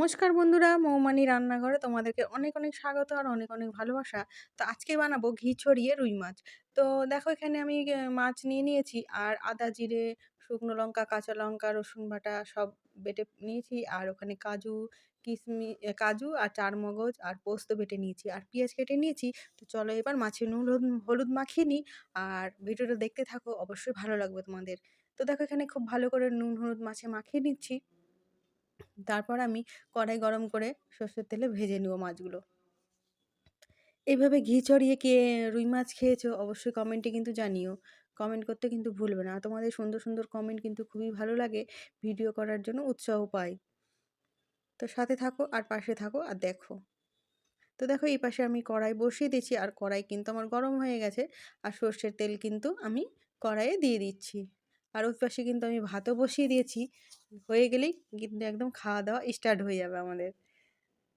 নমস্কার বন্ধুরা, মৌমানি রান্নাঘরে তোমাদেরকে অনেক, অনেক স্বাগত আর অনেক, অনেক ভালোবাসা। তো আজকে বানাবো ঘি ছড়িয়ে রুই মাছ। তো দেখো এখানে আমি মাছ নিয়ে নিয়েছি আর আদা, জিরে, শুকনো লঙ্কা, কাঁচা লঙ্কা, রসুন বাটা সব বেটে নিয়েছি। আর ওখানে কাজু আর চারমগজ আর পোস্ত বেটে নিয়েছি আর পেঁয়াজ কেটে নিয়েছি। তো চলো এবার মাছে নুন হলুদ মাখিয়ে নিই আর ভিডিওটা দেখতে থাকো, অবশ্যই ভালো লাগবে তোমাদের। তো দেখো এখানে খুব ভালো করে নুন হলুদ মাছে মাখিয়ে নিচ্ছি। তারপর আমি কড়াই গরম করে সর্ষের তেলে ভেজে নেব মাছগুলো। এভাবে ঘি ছড়িয়ে কে রুই মাছ খেয়েছো অবশ্যই কমেন্টে কিন্তু জানিও। কমেন্ট করতে কিন্তু ভুলবে না। তোমাদের সুন্দর, সুন্দর কমেন্ট কিন্তু খুবই ভালো লাগে। ভিডিও করার জন্য উৎসাহ পাই। তো সাথে থাকো আর পাশে থাকো আর দেখো। তো দেখো এই পাশে আমি কড়াই বসিয়ে দিয়েছি আর কড়াই কিন্তু আমার গরম হয়ে গেছে। আর সর্ষের তেল কিন্তু আমি কড়াইয়ে দিয়ে দিচ্ছি। আর ওই পাশে কিন্তু আমি ভাতও বসিয়ে দিয়েছি। হয়ে গেলেই কিন্তু একদম খাওয়া দাওয়া স্টার্ট হয়ে যাবে আমাদের।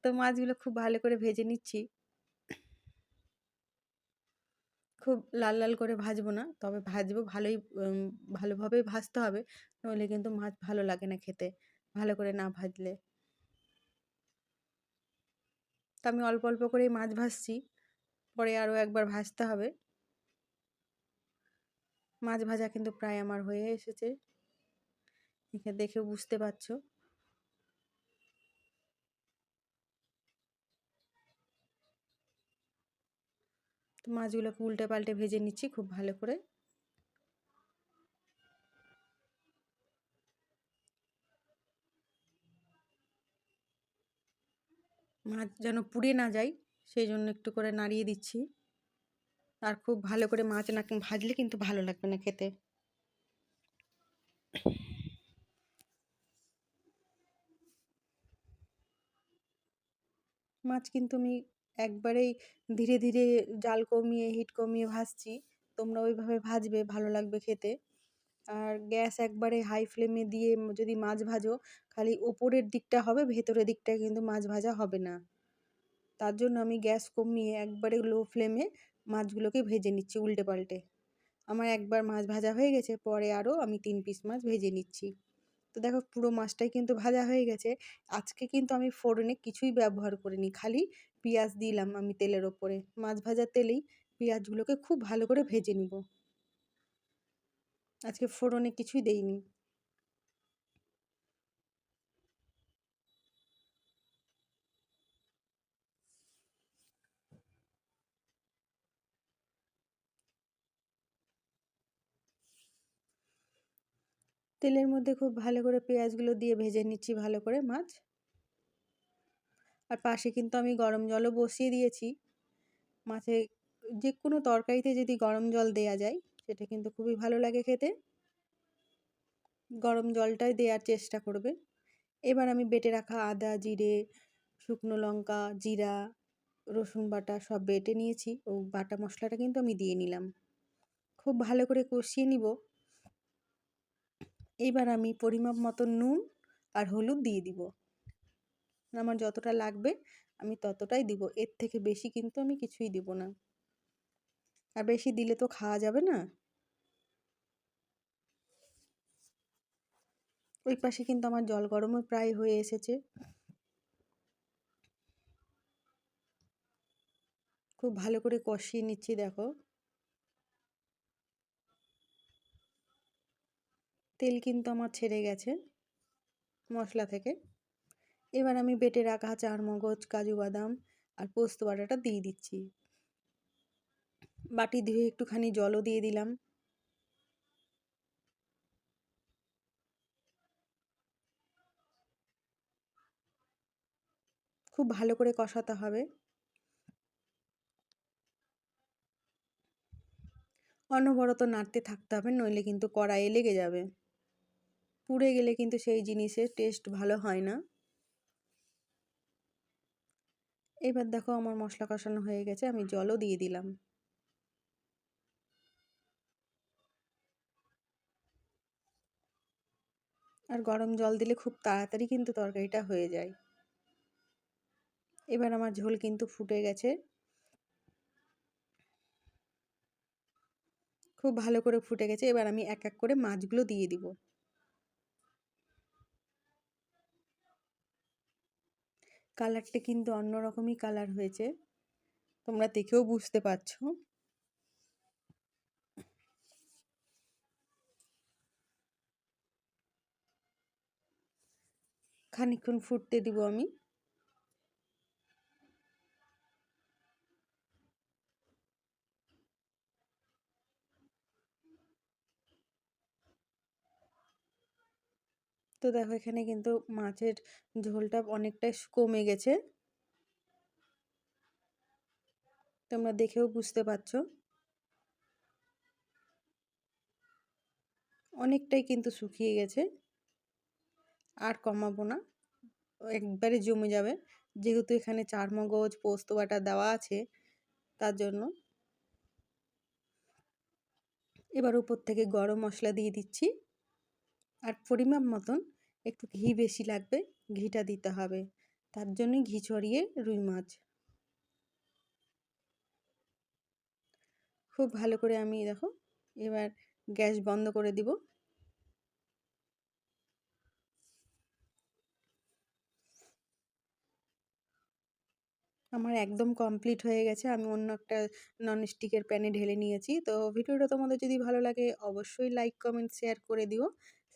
তো মাছগুলো খুব ভালো করে ভেজে নিচ্ছি। খুব লাল, লাল করে ভাজবো না। তবে ভাজবো ভালোই ভালোভাবেই ভাজতে হবে। নইলে কিন্তু মাছ ভালো লাগে না খেতে, ভালো করে না ভাজলে। তো আমি অল্প, অল্প করেই মাছ ভাজছি। পরে আরও একবার ভাজতে হবে। মাছ ভাজা কিন্তু প্রায় আমার হয়ে এসেছে। এখানে দেখে বুঝতে পারছো। তো মাছগুলোকে উল্টে পাল্টে ভেজে নিচ্ছি খুব ভালো করে। মাছ যেন পুড়ে না যায় সেই জন্য একটু করে নাড়িয়ে দিচ্ছি। আর খুব ভালো করে মাছ না ভাজলে কিন্তু ভালো লাগবে না খেতে। মাছ কিন্তু আমি একবারেই ধীরে ধীরে জাল কমিয়ে হিট কমিয়ে ভাজছি। তোমরা ওইভাবে ভাজবে, ভালো লাগবে খেতে। আর গ্যাস একবারে হাই ফ্লেমে দিয়ে যদি মাছ ভাজো, খালি ওপরের দিকটা হবে, ভেতরের দিকটা কিন্তু মাছ ভাজা হবে না। তার জন্য আমি গ্যাস কমিয়ে একবারে লো ফ্লেমে মাছগুলোকে ভেজে নিচ্ছি উল্টে পাল্টে। আমার একবার মাছ ভাজা হয়ে গেছে, পরে আরও আমি 3 পিস মাছ ভেজে নিচ্ছি। তো দেখো পুরো মাছটাই কিন্তু ভাজা হয়ে গেছে। আজকে কিন্তু আমি ফোড়নে কিছুই ব্যবহার করিনি, খালি পেঁয়াজ দিলাম আমি তেলের ওপরে। মাছ ভাজার তেলেই পেঁয়াজগুলোকে খুব ভালো করে ভেজে নিব। আজকে ফোড়নে কিছুই দেইনি। তেলের মধ্যে খুব ভালো করে পেঁয়াজগুলো দিয়ে ভেজে নিচ্ছি ভালো করে মাছ। আর পাশে কিন্তু আমি গরম জলও বসিয়ে দিয়েছি। মাছে যে কোনো তরকারিতে যদি গরম জল দেয়া যায় সেটা কিন্তু খুবই ভালো লাগে খেতে। গরম জলটাই দেওয়ার চেষ্টা করবে। এবার আমি বেটে রাখা আদা, জিরে, শুকনো লঙ্কা, জিরা, রসুন বাটা সব বেটে নিয়েছি। ও বাটা মশলাটা কিন্তু আমি দিয়ে নিলাম। খুব ভালো করে কষিয়ে নিব। এইবার আমি পরিমাপ মতো নুন আর হলুদ দিয়ে দিব। আমার যতটা লাগবে আমি ততটাই দিব। এর থেকে বেশি কিন্তু আমি কিছুই দিব না। আর বেশি দিলে তো খাওয়া যাবে না। ওই পাশে কিন্তু আমার জল গরমও প্রায় হয়ে এসেছে। খুব ভালো করে কষিয়ে নিচ্ছি দেখো। তেল কিন্তু আমার ছেড়ে গেছে মশলা থেকে। এবার আমি বেটে রাখা চারমগজ, কাজু বাদাম আর পোস্ত বাটাটা দিয়ে দিচ্ছি। বাটি ধুয়ে একটুখানি জলও দিয়ে দিলাম। খুব ভালো করে কষাতে হবে। অনবরত নাড়তে থাকতে হবে, নইলে কিন্তু কড়াইয়ে লেগে যাবে। পুড়ে গেলে কিন্তু সেই জিনিসের টেস্ট ভালো হয় না। এবার দেখো আমার মশলা কষানো হয়ে গেছে, আমি জলও দিয়ে দিলাম। আর গরম জল দিলে খুব তাড়াতাড়ি কিন্তু তরকারিটা হয়ে যায়। এবার আমার ঝোল কিন্তু ফুটে গেছে। খুব ভালো করে ফুটে গেছে। এবার আমি এক এক করে মাছগুলো দিয়ে দিব। কালারটা কিন্তু অন্যরকমই কালার হয়েছে, তোমরা দেখেও বুঝতে পারছো। খানিকক্ষণ ফুটতে দিব আমি। তো দেখো এখানে কিন্তু মাছের ঝোলটা অনেকটাই কমে গেছে, তোমরা দেখেও বুঝতে পারছো। অনেকটাই কিন্তু শুকিয়ে গেছে, আর কমাবো না, একবারে জমে যাবে, যেহেতু এখানে চারমগজ পোস্ত বাটা দেওয়া আছে তার জন্য। এবার উপর থেকে গরম মশলা দিয়ে দিচ্ছি, আর পরিমাপ মতন একটু ঘি বেশি লাগবে, ঘিটা দিতে হবে, তার জন্যই ঘি ছড়িয়ে রুই মাছ। খুব ভালো করে আমি দেখো এবার গ্যাস বন্ধ করে দিব। আমার একদম কমপ্লিট হয়ে গেছে, আমি অন্য একটা ননস্টিকের প্যানে ঢেলে নিয়েছি। তো ভিডিওটা তোমাদের যদি ভালো লাগে অবশ্যই লাইক কমেন্ট শেয়ার করে দিও,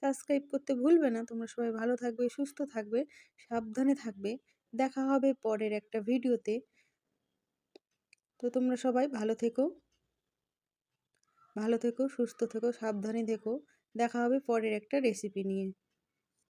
সাবস্ক্রাইব করতে ভুলবে না। তোমরা সবাই ভালো থাকবে, সুস্থ থাকবে, সাবধানে থাকবে। দেখা হবে পরের একটা ভিডিওতে। তো তোমরা সবাই ভালো থেকো, সুস্থ থেকো, সাবধানে থেকো। দেখা হবে পরের একটা রেসিপি নিয়ে।